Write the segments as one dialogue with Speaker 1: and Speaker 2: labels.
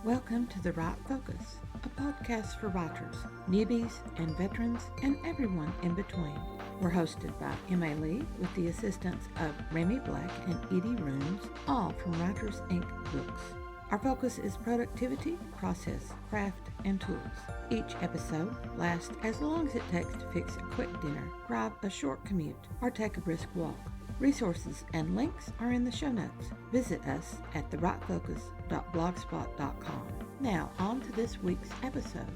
Speaker 1: Welcome to The Right Focus, a podcast for writers, newbies, and veterans, and everyone in between. We're hosted by Emma Lee with the assistance of Remy Black and Edie Rooms, all from Writers Inc. Books. Our focus is productivity, process, craft, and tools. Each episode lasts as long as it takes to fix a quick dinner, drive a short commute, or take a brisk walk. Resources and links are in the show notes. Visit us at therightfocus.blogspot.com. Now, on to this week's episode.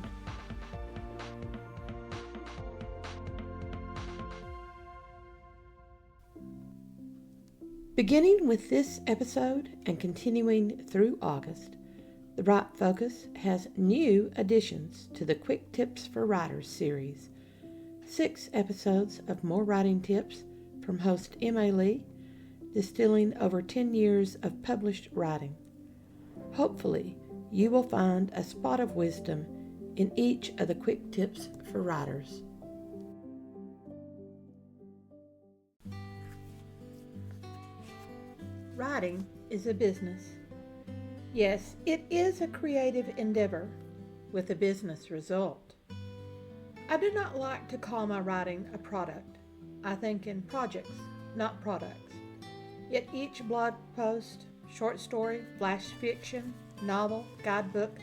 Speaker 1: Beginning with this episode and continuing through August, The Right Focus has new additions to the Quick Tips for Writers series. 6 episodes of more writing tips from host Emma Lee, distilling over 10 years of published writing. Hopefully, you will find a spot of wisdom in each of the Quick Tips for Writers. Writing is a business. Yes, it is a creative endeavor with a business result. I do not like to call my writing a product. I think in projects, not products. Yet each blog post, short story, flash fiction, novel, guidebook,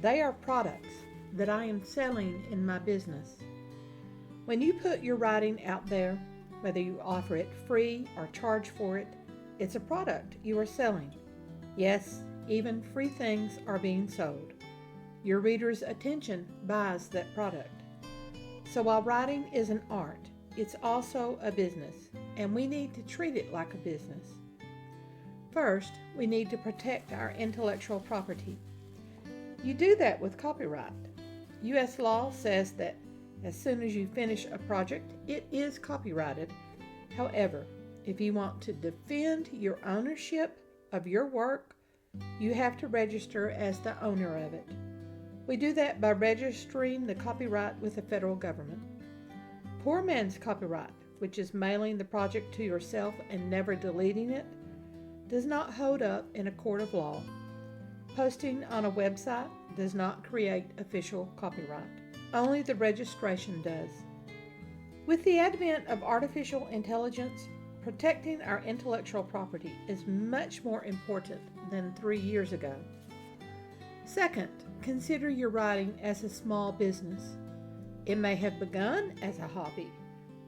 Speaker 1: they are products that I am selling in my business. When you put your writing out there, whether you offer it free or charge for it, it's a product you are selling. Yes, even free things are being sold. Your reader's attention buys that product. So while writing is an art, it's also a business, and we need to treat it like a business. First, we need to protect our intellectual property. You do that with copyright. U.S. law says that as soon as you finish a project, it is copyrighted. However, if you want to defend your ownership of your work, you have to register as the owner of it. We do that by registering the copyright with the federal government. Poor man's copyright, which is mailing the project to yourself and never deleting it, does not hold up in a court of law. Posting on a website does not create official copyright. Only the registration does. With the advent of artificial intelligence, protecting our intellectual property is much more important than 3 years ago. Second, consider your writing as a small business. It may have begun as a hobby,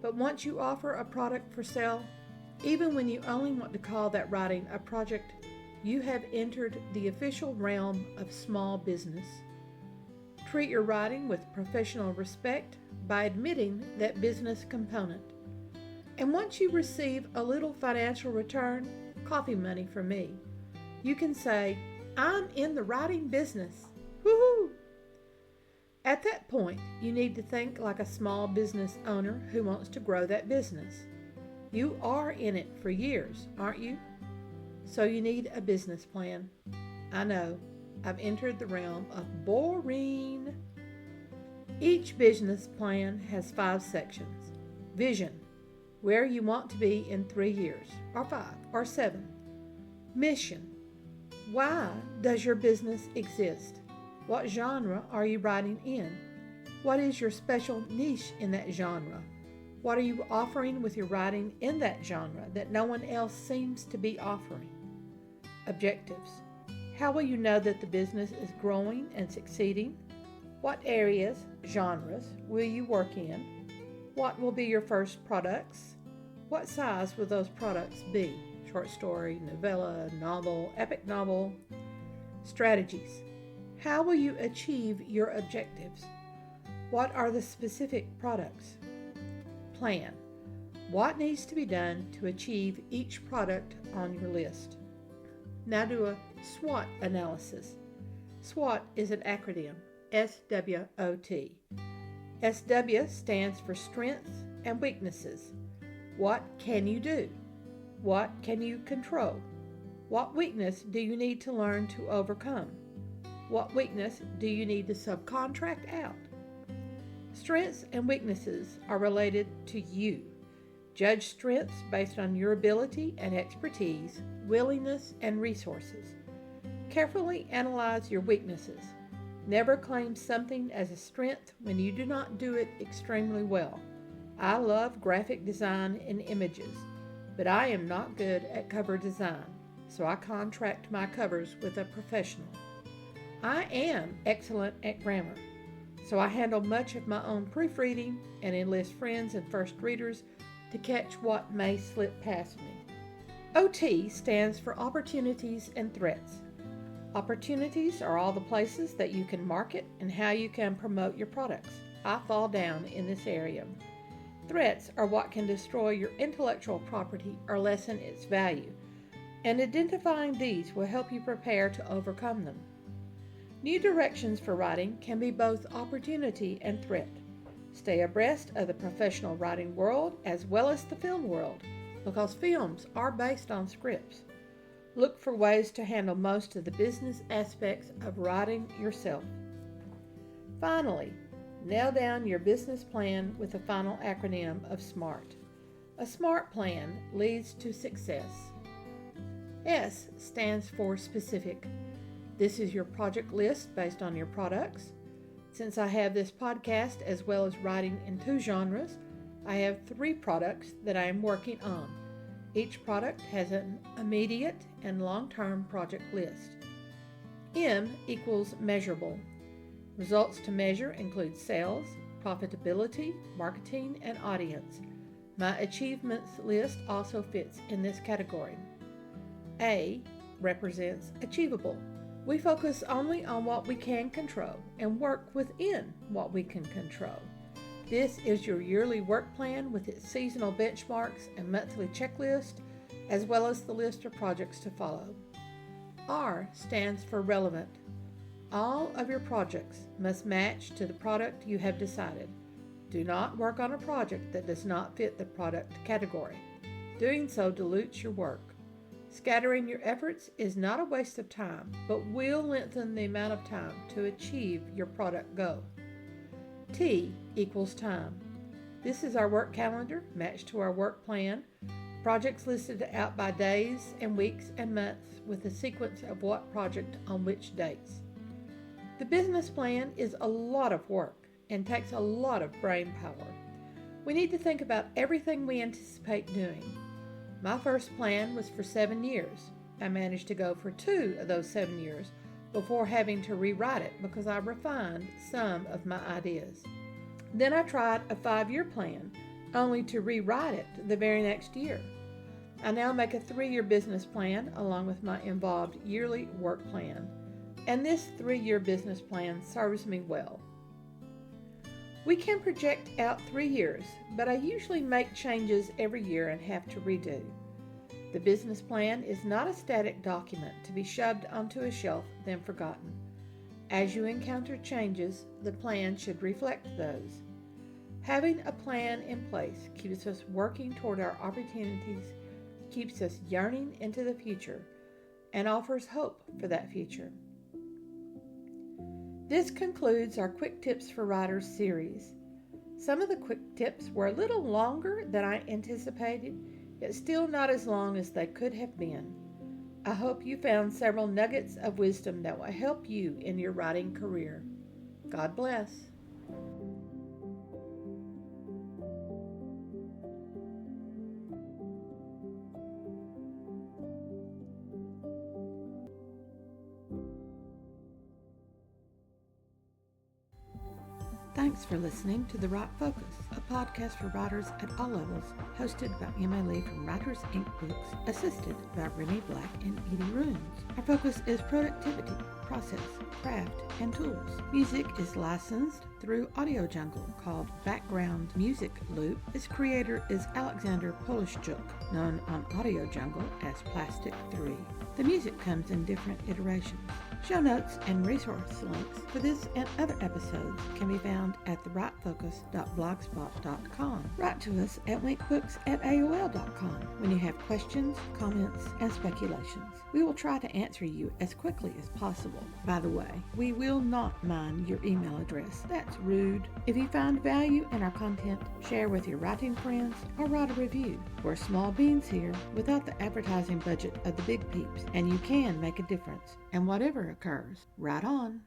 Speaker 1: but once you offer a product for sale, even when you only want to call that writing a project, you have entered the official realm of small business. Treat your writing with professional respect by admitting that business component. And once you receive a little financial return, coffee money from me, you can say, "I'm in the writing business. Woohoo!" At that point, you need to think like a small business owner who wants to grow that business. You are in it for years, aren't you? So you need a business plan. I know, I've entered the realm of boring. Each business plan has 5 sections. Vision, where you want to be in 3 years, or 5, or 7. Mission, why does your business exist? What genre are you writing in? What is your special niche in that genre? What are you offering with your writing in that genre that no one else seems to be offering? Objectives. How will you know that the business is growing and succeeding? What areas, genres, will you work in? What will be your first products? What size will those products be? Short story, novella, novel, epic novel. Strategies. How will you achieve your objectives? What are the specific products? Plan. What needs to be done to achieve each product on your list? Now do a SWOT analysis. SWOT is an acronym, SWOT. SW stands for strengths and weaknesses. What can you do? What can you control? What weakness do you need to learn to overcome? What weakness do you need to subcontract out? Strengths and weaknesses are related to you. Judge strengths based on your ability and expertise, willingness, and resources. Carefully analyze your weaknesses. Never claim something as a strength when you do not do it extremely well. I love graphic design and images, but I am not good at cover design, so I contract my covers with a professional. I am excellent at grammar, so I handle much of my own proofreading and enlist friends and first readers to catch what may slip past me. OT stands for Opportunities and Threats. Opportunities are all the places that you can market and how you can promote your products. I fall down in this area. Threats are what can destroy your intellectual property or lessen its value, and identifying these will help you prepare to overcome them. New directions for writing can be both opportunity and threat. Stay abreast of the professional writing world as well as the film world, because films are based on scripts. Look for ways to handle most of the business aspects of writing yourself. Finally, nail down your business plan with the final acronym of SMART. A SMART plan leads to success. S stands for specific. This is your project list based on your products. Since I have this podcast as well as writing in 2 genres, I have 3 products that I am working on. Each product has an immediate and long-term project list. M equals measurable. Results to measure include sales, profitability, marketing, and audience. My achievements list also fits in this category. A represents achievable. We focus only on what we can control and work within what we can control. This is your yearly work plan with its seasonal benchmarks and monthly checklist, as well as the list of projects to follow. R stands for relevant. All of your projects must match to the product you have decided. Do not work on a project that does not fit the product category. Doing so dilutes your work. Scattering your efforts is not a waste of time, but will lengthen the amount of time to achieve your product goal. T equals time. This is our work calendar matched to our work plan. Projects listed out by days and weeks and months with a sequence of what project on which dates. The business plan is a lot of work and takes a lot of brain power. We need to think about everything we anticipate doing. My first plan was for 7 years. I managed to go for 2 of those 7 years before having to rewrite it because I refined some of my ideas. Then I tried a 5-year plan, only to rewrite it the very next year. I now make a 3-year business plan along with my involved yearly work plan, and this 3-year business plan serves me well. We can project out 3 years, but I usually make changes every year and have to redo. The business plan is not a static document to be shoved onto a shelf then forgotten. As you encounter changes, the plan should reflect those. Having a plan in place keeps us working toward our opportunities, keeps us yearning into the future, and offers hope for that future. This concludes our Quick Tips for Writers series. Some of the quick tips were a little longer than I anticipated, yet still not as long as they could have been. I hope you found several nuggets of wisdom that will help you in your writing career. God bless. Thanks for listening to The Right Focus, a podcast for writers at all levels, hosted by Emma Lee from Writers Inc. Books, assisted by Renee Black and Edie Runes. Our focus is productivity, process, craft, and tools. Music is licensed through Audio Jungle, called Background Music Loop. Its creator is Alexander Polishchuk, known on Audio Jungle as Plastic 3. The music comes in different iterations. Show notes and resource links for this and other episodes can be found at therightfocus.blogspot.com. Write to us at winkbooks@aol.com when you have questions, comments, and speculations. We will try to answer you as quickly as possible. By the way, we will not mind your email address. That's rude. If you find value in our content, share with your writing friends or write a review. We're small beans here without the advertising budget of the big peeps, and you can make a difference. And whatever occurs, write on.